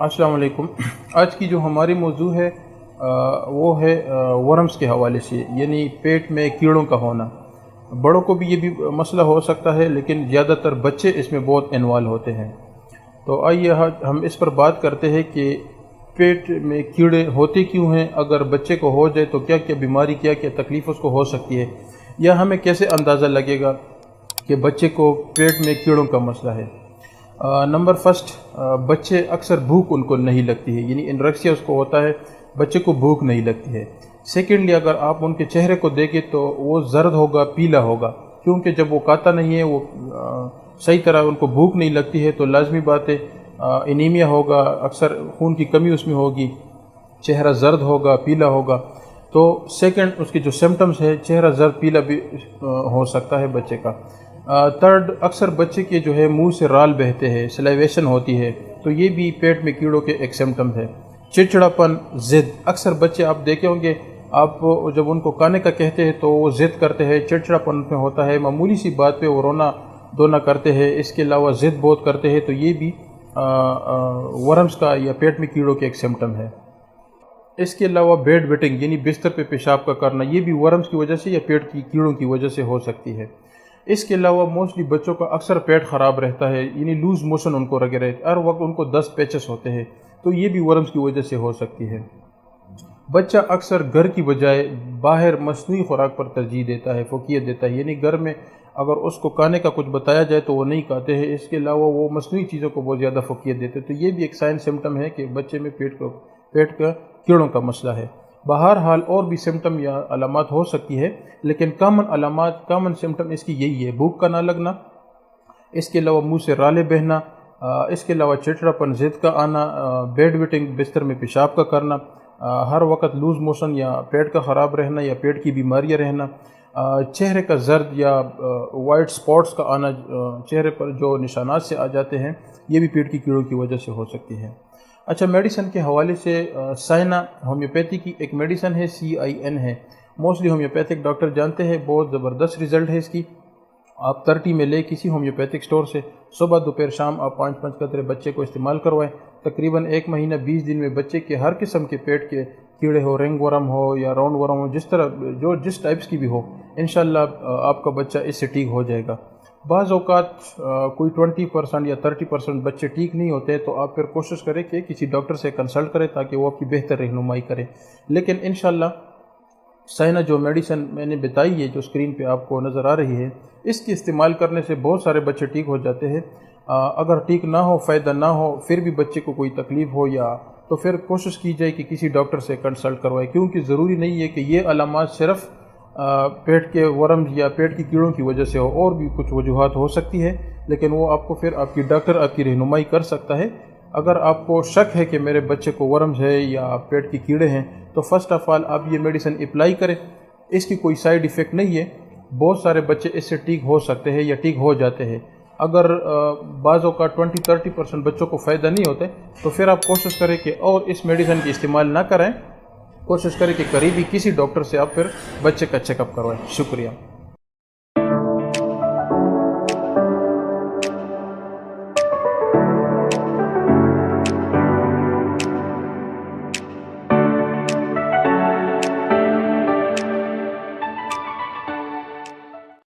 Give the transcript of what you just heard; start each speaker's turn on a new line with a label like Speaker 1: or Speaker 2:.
Speaker 1: अस्सलाम वालेकुम। आज की जो हमारी मौजू है वो है वर्म्स के हवाले से, यानी पेट में कीड़ों का होना। बड़ों को भी ये भी मसला हो सकता है, लेकिन ज़्यादातर बच्चे इसमें बहुत इन्वॉल्व होते हैं। तो आइए हम इस पर बात करते हैं कि पेट में कीड़े होते क्यों हैं, अगर बच्चे को हो जाए तो क्या क्या बीमारी, क्या क्या तकलीफ़ उसको हो सकती है, या हमें कैसे अंदाज़ा लगेगा कि बच्चे को पेट में कीड़ों का मसला है। नंबर फर्स्ट, बच्चे अक्सर भूख उनको नहीं लगती है, यानी एनोरेक्सिया उसको होता है, बच्चे को भूख नहीं लगती है। सेकेंडली, अगर आप उनके चेहरे को देखें तो वो जर्द होगा, पीला होगा, क्योंकि जब वो खाता नहीं है, वो सही तरह उनको भूख नहीं लगती है, तो लाजमी बात है एनीमिया होगा, अक्सर खून की कमी उसमें होगी, चेहरा जर्द होगा, पीला होगा। तो सेकंड, उसके जो सिम्टम्स है, चेहरा जर्द पीला भी हो सकता है बच्चे का। थर्ड, अक्सर बच्चे के जो है मुंह से राल बहते हैं, सलाइवेशन होती है, तो ये भी पेट में कीड़ों के एक सिम्टम्स है। चिड़चिड़ापन, ज़िद, अक्सर बच्चे आप देखे होंगे, आप जब उनको खाने का कहते हैं तो वो ज़िद करते हैं, चिड़चिड़ापन में होता है, मामूली सी बात पे वो रोना धोना करते हैं, इसके अलावा ज़िद बहुत करते हैं, तो ये भी वर्म्स का या पेट में कीड़ों के एक सिम्टम है। इसके अलावा बेड वेटिंग, यानी बिस्तर पे पेशाब का करना, ये भी वर्म्स की वजह से या पेट की कीड़ों की वजह से हो सकती है। इसके अलावा मोस्टली बच्चों का अक्सर पेट ख़राब रहता है, यानी लूज़ मोशन उनको लगे रहते, हर वक्त उनको 10 पैचेस होते हैं, तो ये भी वर्म्स की वजह से हो सकती है। बच्चा अक्सर घर की बजाय बाहर मस्नूई खुराक पर तरजीह देता है, फ़ोकियत देता है, यानी घर में अगर उसको खाने का कुछ बताया जाए तो वो नहीं खाते हैं, इसके अलावा वो मस्नूई चीज़ों को बहुत ज़्यादा फ़ोकियत देते हैं, तो ये भी एक साइन सिम्टम है कि बच्चे में पेट का कीड़ों का मसला है। बहरहाल और भी सिम्टम या अलामात हो सकती है, लेकिन कॉमन सिम्टम इसकी यही है: भूख का ना लगना, इसके अलावा मुंह से राले बहना, इसके अलावा चिड़चिड़ापन, ज़िद का आना, बेड वेटिंग, बिस्तर में पेशाब का करना, हर वक्त लूज़ मोशन या पेट का ख़राब रहना या पेट की बीमारियाँ रहना, चेहरे का जर्द या वाइट स्पॉट्स का आना, चेहरे पर जो निशानात से आ जाते हैं, ये भी पेट की कीड़ों की वजह से हो सकती है। अच्छा, मेडिसन के हवाले से साइना होम्योपैथी की एक मेडिसन है, CIN है, मोस्टली होम्योपैथिक डॉक्टर जानते हैं, बहुत ज़बरदस्त रिज़ल्ट है इसकी। आप 30 में ले किसी होम्योपैथिक स्टोर से सुबह दोपहर शाम आप 5-5 कतरे बच्चे को इस्तेमाल करवाएं। तकरीबन 1 महीना 20 दिन में बच्चे के हर किस्म के पेट के कीड़े हो, रिंग वर्म हो या राउंड वर्म हो, जिस टाइप्स की भी हो, इंशाल्लाह आपका बच्चा इससे ठीक हो जाएगा। बाज़ औक़ात कोई 20% या 30% बच्चे ठीक नहीं होते, तो आप फिर कोशिश करें कि किसी डॉक्टर से कंसल्ट करें ताकि वो आपकी बेहतर रहनुमाई करें। लेकिन इंशाल्लाह साइना जो मेडिसिन मैंने बताई है, जो स्क्रीन पे आपको नज़र आ रही है, इसके इस्तेमाल करने से बहुत सारे बच्चे ठीक हो जाते हैं। अगर ठीक ना हो, फ़ायदा ना हो, फिर भी बच्चे को कोई तकलीफ़ हो तो फिर कोशिश की जाए कि किसी डॉक्टर से कंसल्ट करवाए, क्योंकि ज़रूरी नहीं है कि ये अलामात सिर्फ़ पेट के वर्म्स या पेट की कीड़ों की वजह से हो, और भी कुछ वजूहात हो सकती है, लेकिन वो आपको फिर आपकी डॉक्टर आपकी रहनुमाई कर सकता है। अगर आपको शक है कि मेरे बच्चे को वर्म्स है या पेट की कीड़े हैं, तो फर्स्ट ऑफ़ ऑल आप ये मेडिसिन अप्लाई करें, इसकी कोई साइड इफ़ेक्ट नहीं है, बहुत सारे बच्चे इससे ठीक हो सकते हैं या ठीक हो जाते हैं। अगर बाज़ों का 20-30% बच्चों को फ़ायदा नहीं होता, तो फिर आप कोशिश करें कि और इस मेडिसिन की इस्तेमाल ना करें, कोशिश करें कि करीबी किसी डॉक्टर से आप फिर बच्चे का चेकअप करवाएं। शुक्रिया।